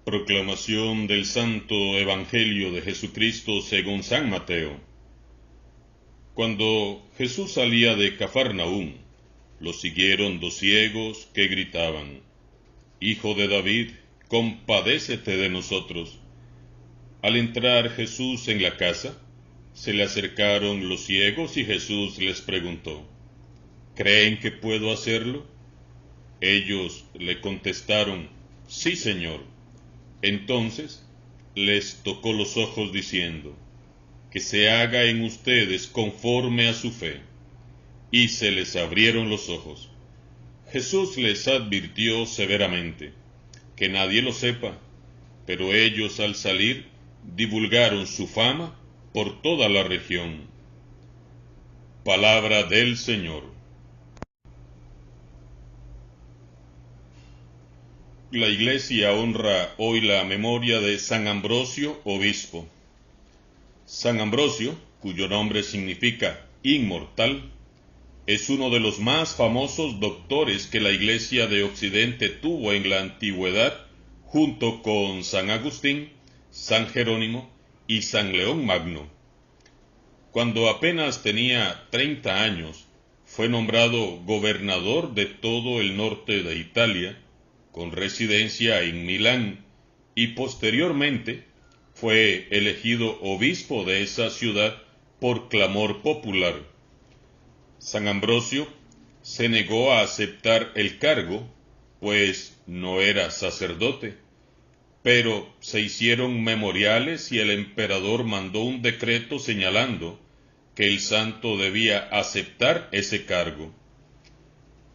Proclamación del Santo Evangelio de Jesucristo según San Mateo. Cuando Jesús salía de Cafarnaúm, lo siguieron dos ciegos que gritaban: «Hijo de David, compadécete de nosotros». Al entrar Jesús en la casa, se le acercaron los ciegos y Jesús les preguntó: «¿Creen que puedo hacerlo?». Ellos le contestaron: «Sí, Señor». Entonces les tocó los ojos diciendo: «Que se haga en ustedes conforme a su fe». Y se les abrieron los ojos. Jesús les advirtió severamente que nadie lo sepa, pero ellos al salir divulgaron su fama por toda la región. Palabra del Señor. La Iglesia honra hoy la memoria de San Ambrosio, obispo. San Ambrosio, cuyo nombre significa inmortal, es uno de los más famosos doctores que la Iglesia de Occidente tuvo en la antigüedad, junto con San Agustín, San Jerónimo y San León Magno. Cuando apenas tenía 30 años, fue nombrado gobernador de todo el norte de Italia, con residencia en Milán, y posteriormente fue elegido obispo de esa ciudad por clamor popular. San Ambrosio se negó a aceptar el cargo, pues no era sacerdote, pero se hicieron memoriales y el emperador mandó un decreto señalando que el santo debía aceptar ese cargo.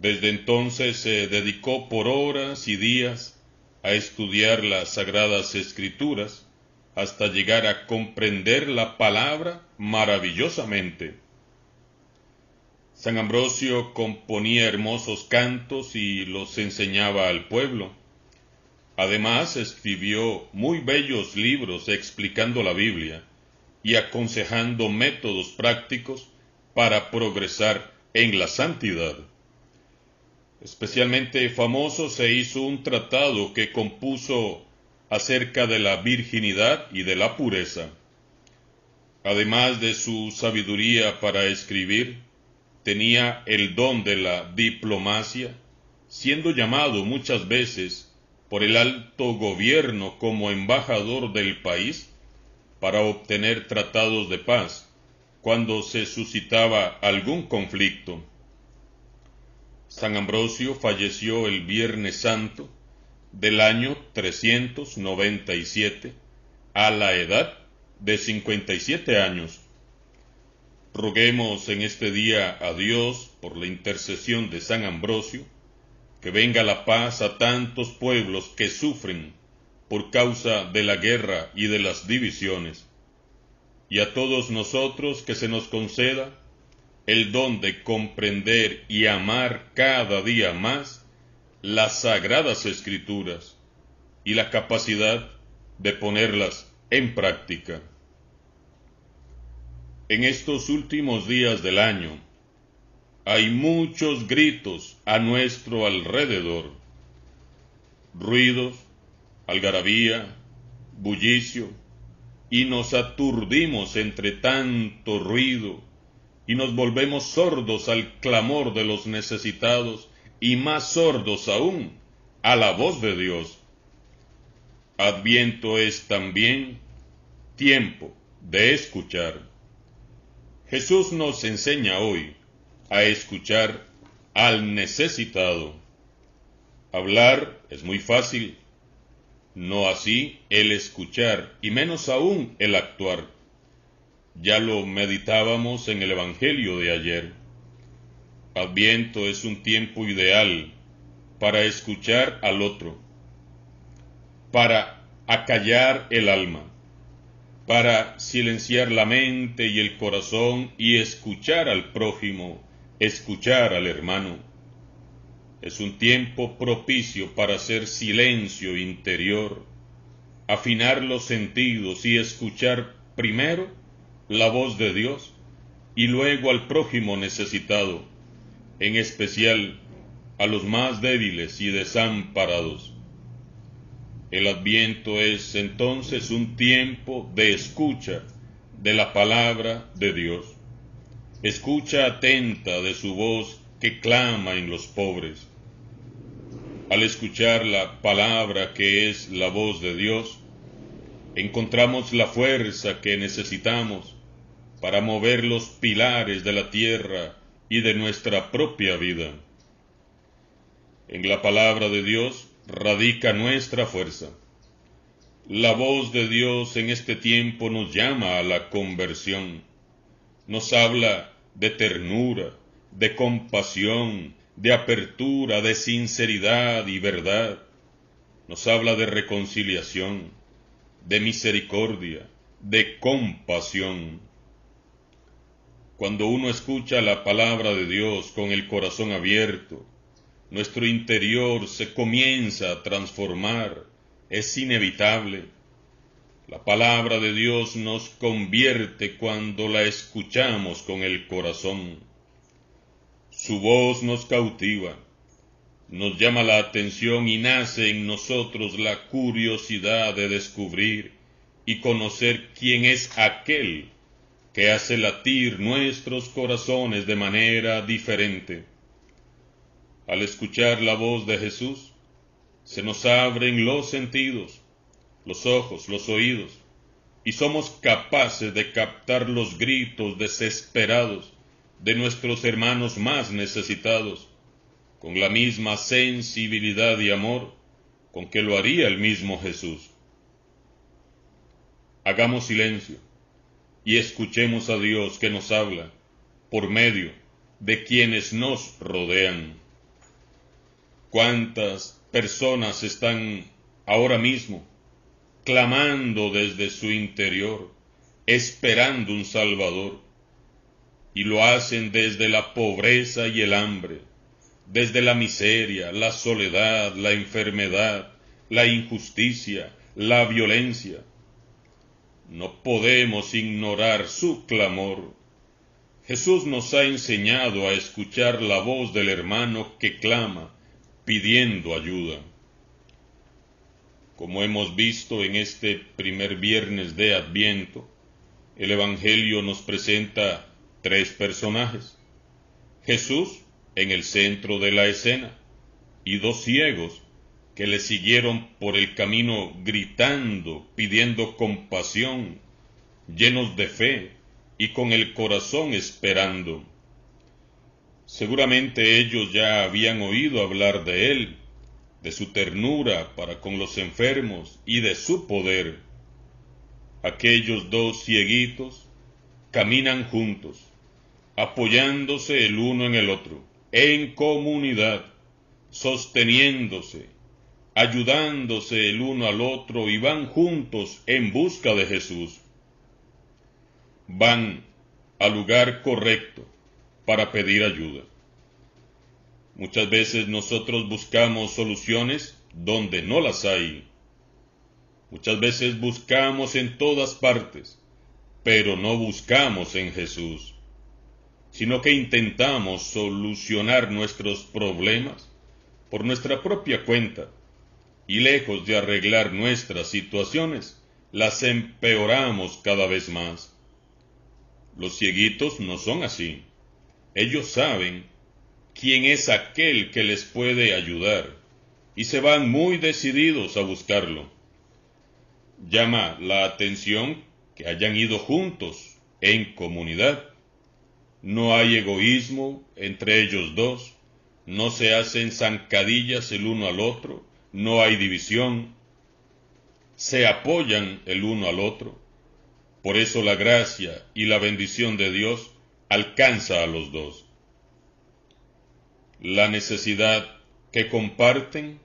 Desde entonces se dedicó por horas y días a estudiar las Sagradas Escrituras hasta llegar a comprender la palabra maravillosamente. San Ambrosio componía hermosos cantos y los enseñaba al pueblo. Además, escribió muy bellos libros explicando la Biblia y aconsejando métodos prácticos para progresar en la santidad. Especialmente famoso se hizo un tratado que compuso acerca de la virginidad y de la pureza. Además de su sabiduría para escribir, tenía el don de la diplomacia, siendo llamado muchas veces por el alto gobierno como embajador del país para obtener tratados de paz cuando se suscitaba algún conflicto. San Ambrosio falleció el Viernes Santo del año 397 a la edad de 57 años. Roguemos en este día a Dios, por la intercesión de San Ambrosio, que venga la paz a tantos pueblos que sufren por causa de la guerra y de las divisiones, y a todos nosotros que se nos conceda el don de comprender y amar cada día más las Sagradas Escrituras y la capacidad de ponerlas en práctica. En estos últimos días del año hay muchos gritos a nuestro alrededor, ruidos, algarabía, bullicio, y nos aturdimos entre tanto ruido y nos volvemos sordos al clamor de los necesitados y más sordos aún a la voz de Dios. Adviento es también tiempo de escuchar. Jesús nos enseña hoy a escuchar al necesitado. Hablar es muy fácil, no así el escuchar y menos aún el actuar. Ya lo meditábamos en el Evangelio de ayer. Adviento es un tiempo ideal para escuchar al otro, para acallar el alma, para silenciar la mente y el corazón y escuchar al prójimo, escuchar al hermano. Es un tiempo propicio para hacer silencio interior, afinar los sentidos y escuchar primero la voz de Dios y luego al prójimo necesitado, en especial a los más débiles y desamparados. El Adviento es entonces un tiempo de escucha de la palabra de Dios, escucha atenta de su voz que clama en los pobres. Al escuchar la palabra que es la voz de Dios, encontramos la fuerza que necesitamos para mover los pilares de la tierra y de nuestra propia vida. En la palabra de Dios radica nuestra fuerza. La voz de Dios en este tiempo nos llama a la conversión. Nos habla de ternura, de compasión, de apertura, de sinceridad y verdad. Nos habla de reconciliación, de misericordia, de compasión. Cuando uno escucha la palabra de Dios con el corazón abierto, nuestro interior se comienza a transformar, es inevitable. La palabra de Dios nos convierte cuando la escuchamos con el corazón. Su voz nos cautiva, nos llama la atención y nace en nosotros la curiosidad de descubrir y conocer quién es aquel que hace latir nuestros corazones de manera diferente. Al escuchar la voz de Jesús, se nos abren los sentidos, los ojos, los oídos, y somos capaces de captar los gritos desesperados de nuestros hermanos más necesitados, con la misma sensibilidad y amor con que lo haría el mismo Jesús. Hagamos silencio y escuchemos a Dios que nos habla por medio de quienes nos rodean. ¿Cuántas personas están ahora mismo clamando desde su interior, esperando un Salvador? Y lo hacen desde la pobreza y el hambre, desde la miseria, la soledad, la enfermedad, la injusticia, la violencia. No podemos ignorar su clamor. Jesús nos ha enseñado a escuchar la voz del hermano que clama, pidiendo ayuda. Como hemos visto en este primer viernes de Adviento, el Evangelio nos presenta tres personajes. Jesús en el centro de la escena y dos ciegos que le siguieron por el camino gritando, pidiendo compasión, llenos de fe y con el corazón esperando. Seguramente ellos ya habían oído hablar de él, de su ternura para con los enfermos y de su poder. Aquellos dos cieguitos caminan juntos, apoyándose el uno en el otro, en comunidad, sosteniéndose, ayudándose el uno al otro y van juntos en busca de Jesús. Van al lugar correcto para pedir ayuda. Muchas veces nosotros buscamos soluciones donde no las hay. Muchas veces buscamos en todas partes, pero no buscamos en Jesús, sino que intentamos solucionar nuestros problemas por nuestra propia cuenta, y lejos de arreglar nuestras situaciones, las empeoramos cada vez más. Los cieguitos no son así. Ellos saben quién es aquel que les puede ayudar, y se van muy decididos a buscarlo. Llama la atención que hayan ido juntos, en comunidad. No hay egoísmo entre ellos dos, no se hacen zancadillas el uno al otro, no hay división, se apoyan el uno al otro. Por eso la gracia y la bendición de Dios alcanza a los dos. La necesidad que comparten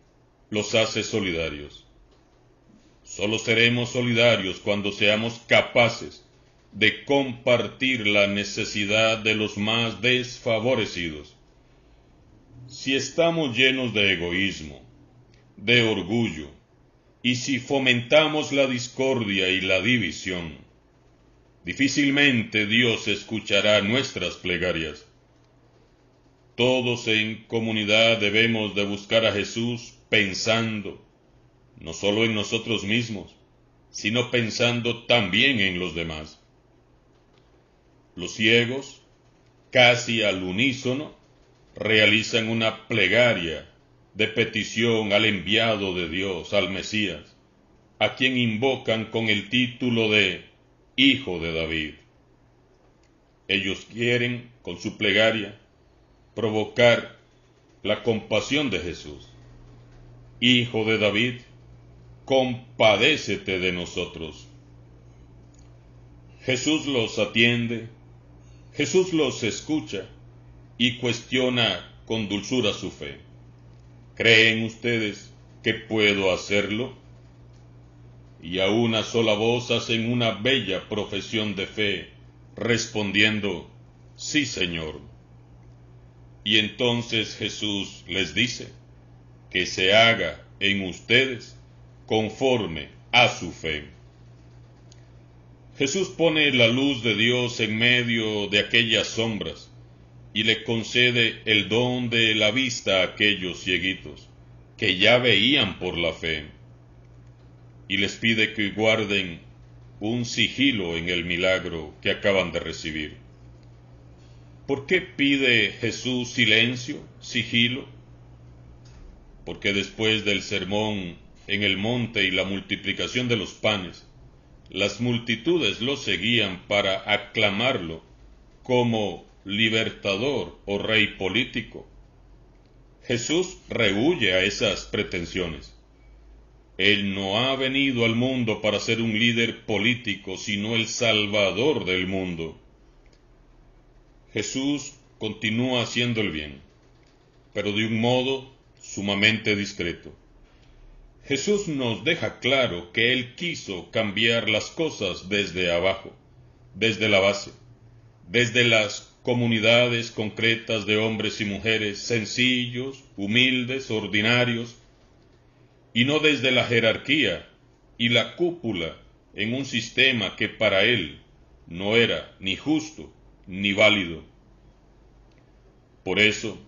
los hace solidarios. Solo seremos solidarios cuando seamos capaces de compartir la necesidad de los más desfavorecidos. Si estamos llenos de egoísmo, de orgullo, y si fomentamos la discordia y la división, difícilmente Dios escuchará nuestras plegarias. Todos en comunidad debemos de buscar a Jesús pensando, no solo en nosotros mismos, sino pensando también en los demás. Los ciegos, casi al unísono, realizan una plegaria de petición al enviado de Dios, al Mesías, a quien invocan con el título de Hijo de David. Ellos quieren, con su plegaria, provocar la compasión de Jesús. Hijo de David, compadécete de nosotros. Jesús los atiende, Jesús los escucha y cuestiona con dulzura su fe. ¿Creen ustedes que puedo hacerlo? Y a una sola voz hacen una bella profesión de fe, respondiendo, sí, Señor. Y entonces Jesús les dice, que se haga en ustedes conforme a su fe. Jesús pone la luz de Dios en medio de aquellas sombras y le concede el don de la vista a aquellos cieguitos que ya veían por la fe, y les pide que guarden un sigilo en el milagro que acaban de recibir. ¿Por qué pide Jesús silencio, sigilo? Porque después del sermón en el monte y la multiplicación de los panes, las multitudes lo seguían para aclamarlo como libertador o rey político. Jesús rehúye a esas pretensiones. Él no ha venido al mundo para ser un líder político, sino el Salvador del mundo. Jesús continúa haciendo el bien, pero de un modo sumamente discreto. Jesús nos deja claro que Él quiso cambiar las cosas desde abajo, desde la base, desde las comunidades concretas de hombres y mujeres sencillos, humildes, ordinarios, y no desde la jerarquía y la cúpula en un sistema que para Él no era ni justo ni válido. Por eso,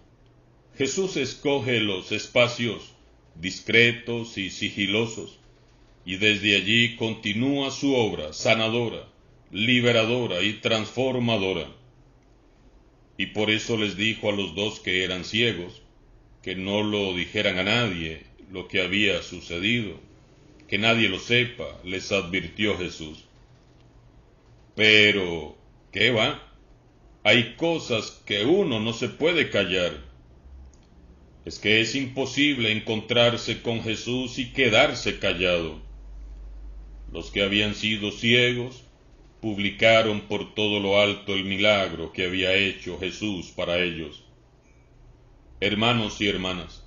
Jesús escoge los espacios discretos y sigilosos, y desde allí continúa su obra sanadora, liberadora y transformadora. Y por eso les dijo a los dos que eran ciegos, que no lo dijeran a nadie lo que había sucedido, que nadie lo sepa, les advirtió Jesús. Pero, ¿qué va? Hay cosas que uno no se puede callar. Es que es imposible encontrarse con Jesús y quedarse callado. Los que habían sido ciegos publicaron por todo lo alto el milagro que había hecho Jesús para ellos. Hermanos y hermanas,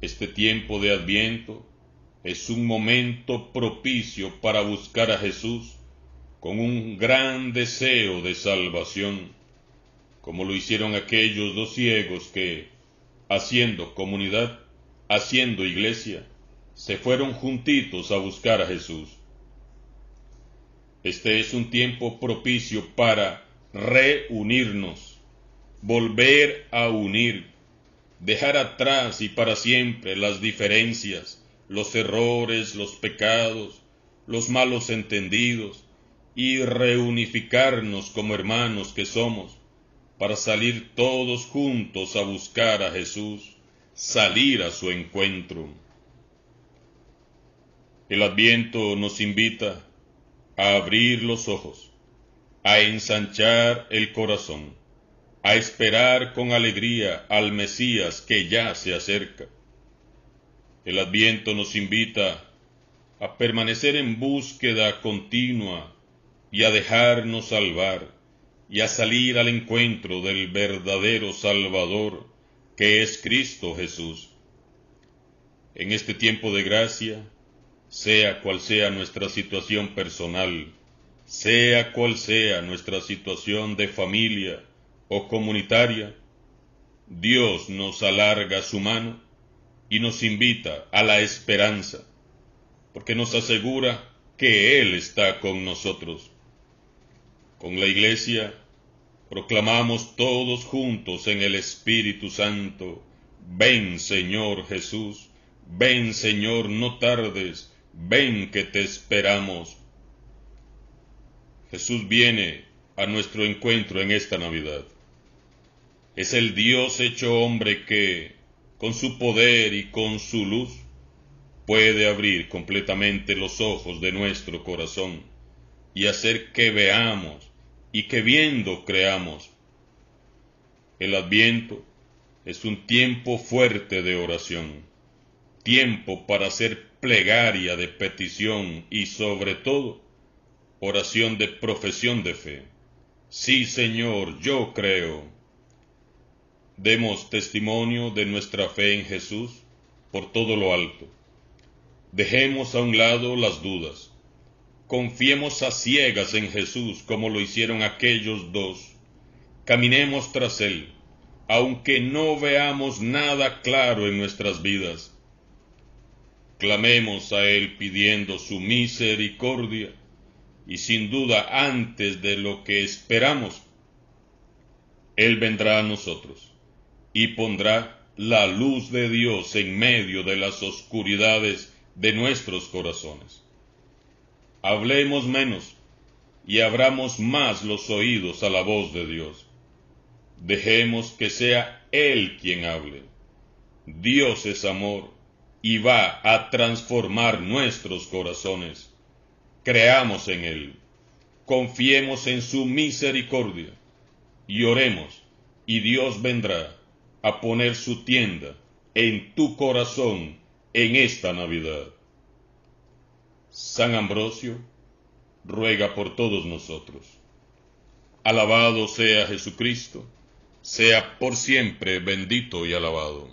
este tiempo de Adviento es un momento propicio para buscar a Jesús con un gran deseo de salvación, como lo hicieron aquellos dos ciegos que, haciendo comunidad, haciendo iglesia, se fueron juntitos a buscar a Jesús. Este es un tiempo propicio para reunirnos, volver a unir, dejar atrás y para siempre las diferencias, los errores, los pecados, los malos entendidos, y reunificarnos como hermanos que somos, para salir todos juntos a buscar a Jesús, salir a su encuentro. El Adviento nos invita a abrir los ojos, a ensanchar el corazón, a esperar con alegría al Mesías que ya se acerca. El Adviento nos invita a permanecer en búsqueda continua y a dejarnos salvar, y a salir al encuentro del verdadero Salvador, que es Cristo Jesús. En este tiempo de gracia, sea cual sea nuestra situación personal, sea cual sea nuestra situación de familia o comunitaria, Dios nos alarga su mano y nos invita a la esperanza, porque nos asegura que Él está con nosotros. Con la Iglesia proclamamos todos juntos en el Espíritu Santo: ven, Señor Jesús, Ven, Señor, no tardes, ven que te esperamos. Jesús viene a nuestro encuentro en esta Navidad. Es el Dios hecho hombre que, con su poder y con su luz, puede abrir completamente los ojos de nuestro corazón y hacer que veamos y que viendo creamos. El Adviento es un tiempo fuerte de oración, tiempo para hacer plegaria de petición y sobre todo oración de profesión de fe. Sí, Señor, yo creo. Demos testimonio de nuestra fe en Jesús por todo lo alto. Dejemos a un lado las dudas. Confiemos a ciegas en Jesús como lo hicieron aquellos dos. Caminemos tras Él, aunque no veamos nada claro en nuestras vidas. Clamemos a Él pidiendo su misericordia y sin duda antes de lo que esperamos, Él vendrá a nosotros y pondrá la luz de Dios en medio de las oscuridades de nuestros corazones. Hablemos menos y abramos más los oídos a la voz de Dios. Dejemos que sea Él quien hable. Dios es amor y va a transformar nuestros corazones. Creamos en Él, confiemos en su misericordia y oremos, y Dios vendrá a poner su tienda en tu corazón en esta Navidad. San Ambrosio ruega por todos nosotros. Alabado sea Jesucristo, sea por siempre bendito y alabado.